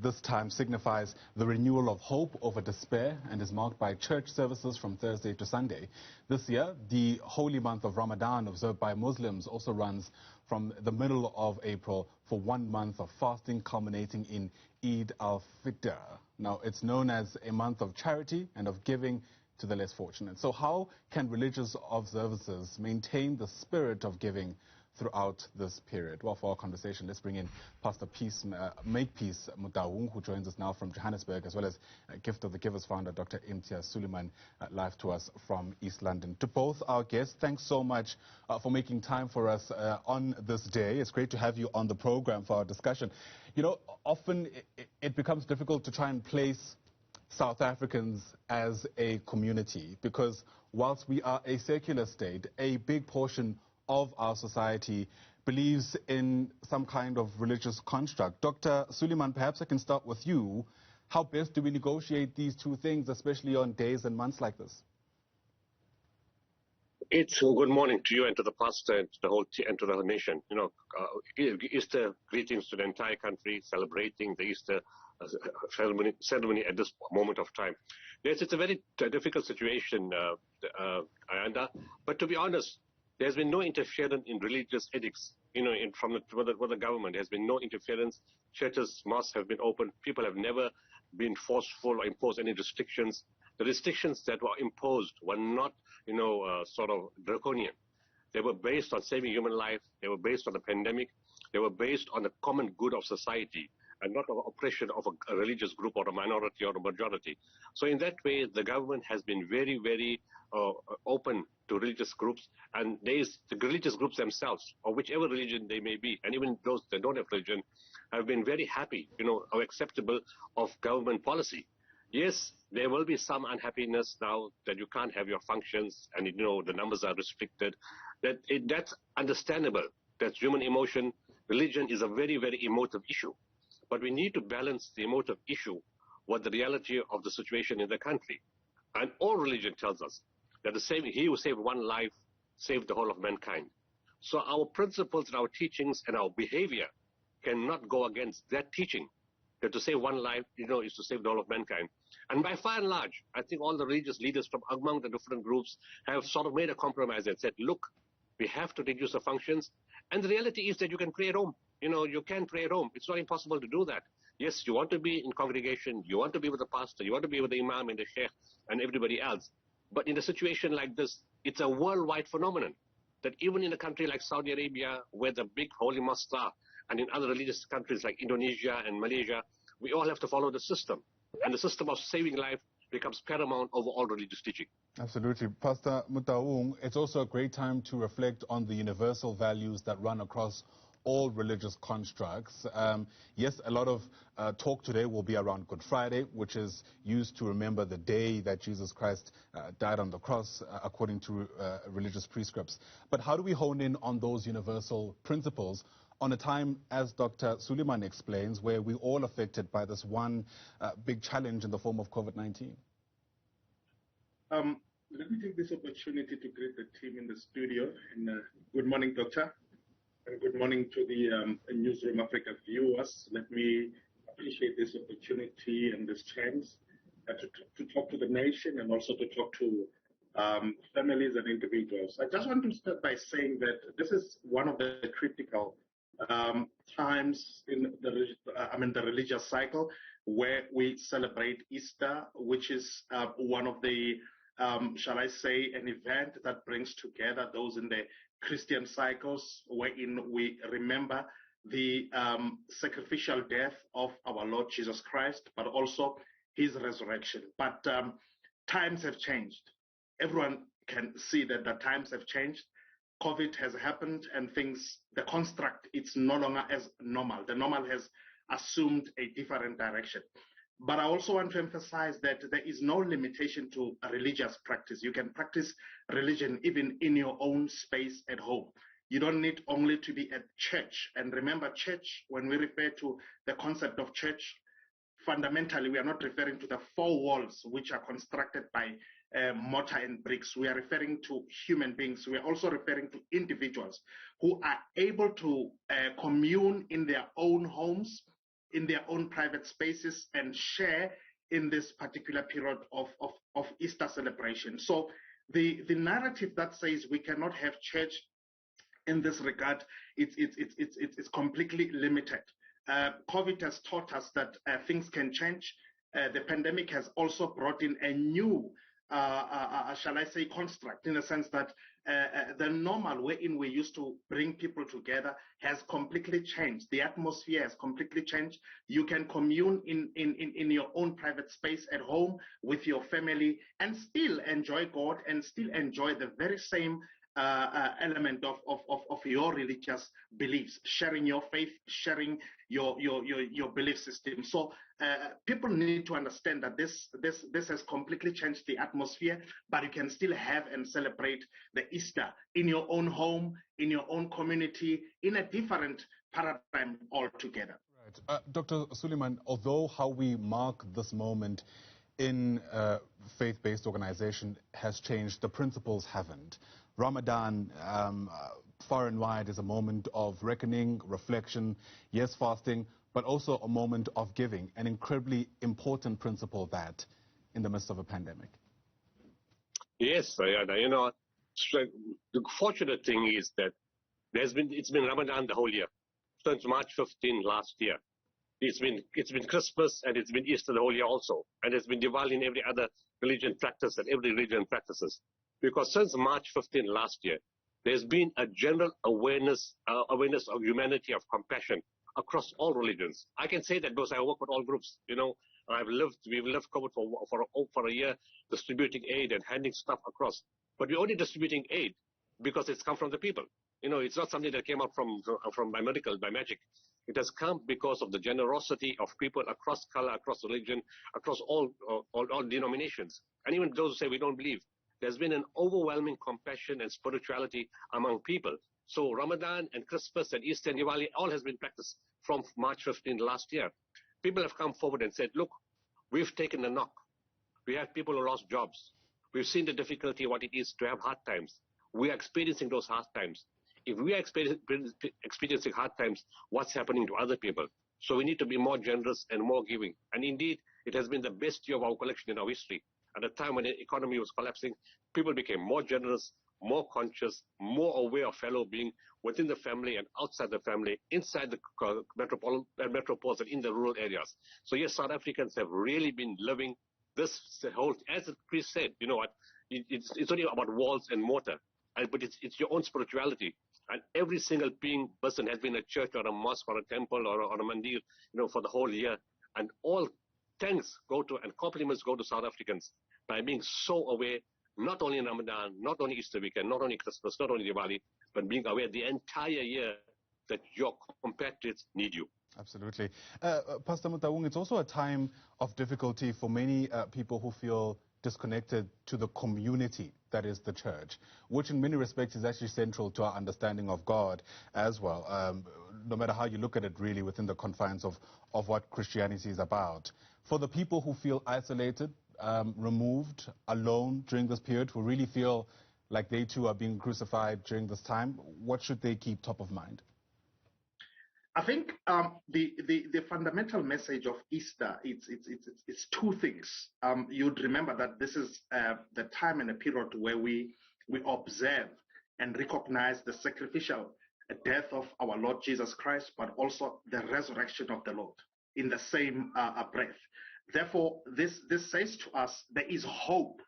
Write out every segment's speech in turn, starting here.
this time signifies the renewal of hope over despair and is marked by church services from Thursday to Sunday. This year, the holy month of Ramadan observed by Muslims also runs from the middle of April for 1 month of fasting culminating in Eid al-Fitr. Now, it's known as a month of charity and of giving to the less fortunate. So how can religious observances maintain the spirit of giving throughout this period? Well, for our conversation, let's bring in Pastor Makepeace Motaung, who joins us now from Johannesburg, as well as Gift of the Givers founder, Dr. Imtiaz Suleman, live to us from East London. To both our guests, thanks so much for making time for us on this day. It's great to have you on the program for our discussion. You know, often it becomes difficult to try and place South Africans as a community because whilst we are a secular state, a big portion of our society believes in some kind of religious construct. Dr. Suleman, perhaps I can start with you. How best do we negotiate these two things, especially on days and months like this? It's good morning to you and to the pastor and to the whole and to the whole nation. You know, Easter greetings to the entire country, celebrating the Easter ceremony at this moment of time. Yes, it's a very difficult situation, Ayanda. But to be honest, there's been no interference in religious ethics, you know, from the government. There's been no interference. Churches, mosques have been open. People have never been forceful or imposed any restrictions. The restrictions that were imposed were not, you know, sort of draconian. They were based on saving human life. They were based on the pandemic. They were based on the common good of society and not on the oppression of a religious group or a minority or a majority. So in that way, the government has been very, very open to religious groups, and the religious groups themselves, or whichever religion they may be, and even those that don't have religion, have been very happy, you know, or acceptable of government policy. Yes, there will be some unhappiness now that you can't have your functions and, you know, the numbers are restricted. That's understandable. That's human emotion. Religion is a very, very emotive issue. But we need to balance the emotive issue with the reality of the situation in the country. And all religion tells us that he who saved one life saved the whole of mankind. So our principles and our teachings and our behavior cannot go against that teaching, that to save one life, you know, is to save the whole of mankind. And by far and large, I think all the religious leaders from among the different groups have sort of made a compromise and said, look, we have to reduce the functions. And the reality is that you can pray at home. You know, you can pray at home. It's not impossible to do that. Yes, you want to be in congregation, you want to be with the pastor, you want to be with the imam and the sheikh and everybody else. But in a situation like this, it's a worldwide phenomenon that even in a country like Saudi Arabia, where the big holy mosques are, and in other religious countries like Indonesia and Malaysia, we all have to follow the system. And the system of saving life becomes paramount over all religious teaching. Absolutely. Pastor Motaung, it's also a great time to reflect on the universal values that run across all religious constructs. Yes, a lot of talk today will be around Good Friday, which is used to remember the day that Jesus Christ died on the cross, according to religious prescripts. But how do we hone in on those universal principles on a time, as Dr. Suleman explains, where we're all affected by this one big challenge in the form of COVID-19? Let me take this opportunity to greet the team in the studio. And good morning, Doctor. And good morning to the Newsroom Africa viewers. Let me appreciate this opportunity and this chance to talk to the nation and also to talk to families and individuals. I just want to start by saying that this is one of the critical times in the religious cycle where we celebrate Easter, which is one of the, shall I say, an event that brings together those in the Christian cycles, wherein we remember the sacrificial death of our Lord Jesus Christ, but also his resurrection. But times have changed. Everyone can see that the times have changed. COVID has happened and the construct, it's no longer as normal. The normal has assumed a different direction. But I also want to emphasize that there is no limitation to a religious practice. You can practice religion even in your own space at home. You don't need only to be at church. And remember, church, when we refer to the concept of church, fundamentally, we are not referring to the four walls which are constructed by mortar and bricks. We are referring to human beings. We are also referring to individuals who are able to commune in their own homes in their own private spaces and share in this particular period of Easter celebration. So the narrative that says we cannot have church in this regard, it's completely limited. COVID has taught us that things can change. The pandemic has also brought in a new, shall I say, construct, in the sense that the normal wherein we used to bring people together has completely changed. The atmosphere has completely changed. You can commune in your own private space at home with your family and still enjoy God and still enjoy the very same element of your religious beliefs, sharing your faith, sharing your belief system. So people need to understand that this has completely changed the atmosphere, but you can still have and celebrate the Easter in your own home, in your own community, in a different paradigm altogether. Right. Dr. Suleman, although how we mark this moment in faith-based organization has changed, the principles haven't. Ramadan, far and wide, is a moment of reckoning, reflection, yes, fasting, but also a moment of giving, an incredibly important principle that in the midst of a pandemic. Yes, you know, the fortunate thing is that it's been Ramadan the whole year, since March 15 last year. It's been Christmas and it's been Easter the whole year also, and it's been Diwali in every other religion practice and every religion practices. Because since March 15 last year, there's been a general awareness of humanity, of compassion across all religions. I can say that because I work with all groups. You know, we've lived COVID for a year, distributing aid and handing stuff across. But we're only distributing aid because it's come from the people. You know, it's not something that came out from by miracle, by magic. It has come because of the generosity of people across color, across religion, across all denominations, and even those who say we don't believe. There's been an overwhelming compassion and spirituality among people. So Ramadan and Christmas and Easter and Diwali all has been practiced from March 15 last year. People have come forward and said, look, we've taken a knock. We have people who lost jobs. We've seen the difficulty, what it is to have hard times. We are experiencing those hard times. If we are experiencing hard times, what's happening to other people? So we need to be more generous and more giving. And indeed, it has been the best year of our collection in our history. At a time when the economy was collapsing, people became more generous, more conscious, more aware of fellow being within the family and outside the family, inside the metropoles and in the rural areas. So yes, South Africans have really been living this whole, as the priest said, you know what, it's only about walls and mortar, but it's your own spirituality. And every single person has been a church or a mosque or a temple or a mandir, you know, for the whole year. And all thanks go to and compliments go to South Africans by being so aware, not only in Ramadan, not only Easter weekend, not only Christmas, not only Diwali, but being aware the entire year that your compatriots need you. Absolutely. Pastor Motaung, it's also a time of difficulty for many people who feel disconnected to the community that is the church, which in many respects is actually central to our understanding of God as well, no matter how you look at it really within the confines of what Christianity is about. For the people who feel isolated, removed, alone during this period, who really feel like they too are being crucified during this time, what should they keep top of mind? I think the fundamental message of Easter, it's two things. You'd remember that this is the time and the period where we observe and recognize the sacrificial death of our Lord Jesus Christ, but also the resurrection of the Lord in the same breath. Therefore, this says to us there is hope.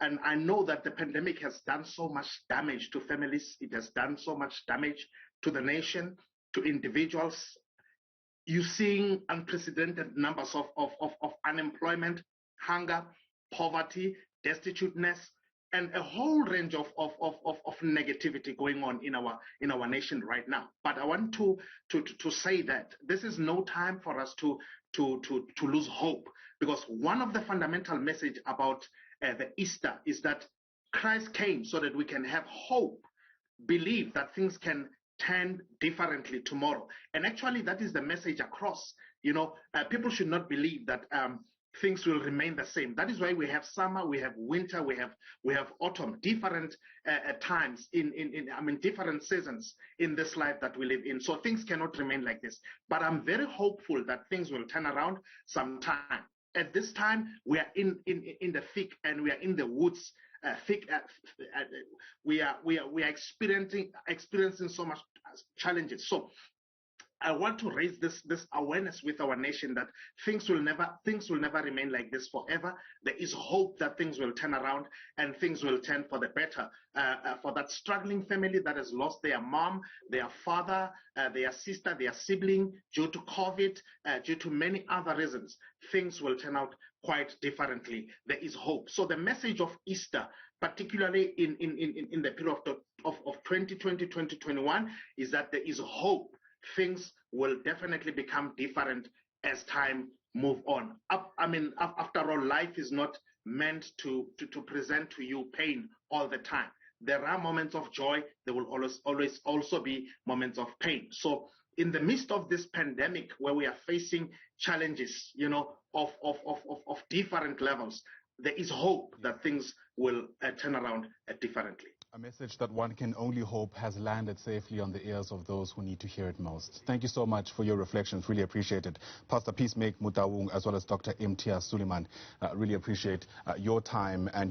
And I know that the pandemic has done so much damage to families. It has done so much damage to the nation, to individuals. You're seeing unprecedented numbers of unemployment, hunger, poverty, destituteness, and a whole range of negativity going on in our nation right now. But I want to say that this is no time for us to lose hope, because one of the fundamental message about the Easter is that Christ came so that we can have hope, believe that things can turn differently tomorrow. And actually, that is the message across. You know, people should not believe that things will remain the same. That is why we have summer, we have winter, we have autumn, different times different seasons in this life that we live in. So things cannot remain like this. But I'm very hopeful that things will turn around sometime. At this time, we are in the thick and we are in the woods. We are experiencing so much challenges. So I want to raise this awareness with our nation that things will never remain like this forever. There is hope that things will turn around and things will turn for the better. For that struggling family that has lost their mom, their father, their sister, their sibling due to COVID, due to many other reasons, things will turn out quite differently. There is hope. So the message of Easter, particularly in the period of 2020, 2021, is that there is hope. Things will definitely become different as time move on. After all, life is not meant to present to you pain all the time. There are moments of joy. There will always also be moments of pain. So in the midst of this pandemic where we are facing challenges, of different levels, there is hope that things will turn around differently. A message that one can only hope has landed safely on the ears of those who need to hear it most. Thank you so much for your reflections. Really appreciate it. Pastor Peace Motaung, as well as Dr. Imtiaz Suleman, really appreciate your time and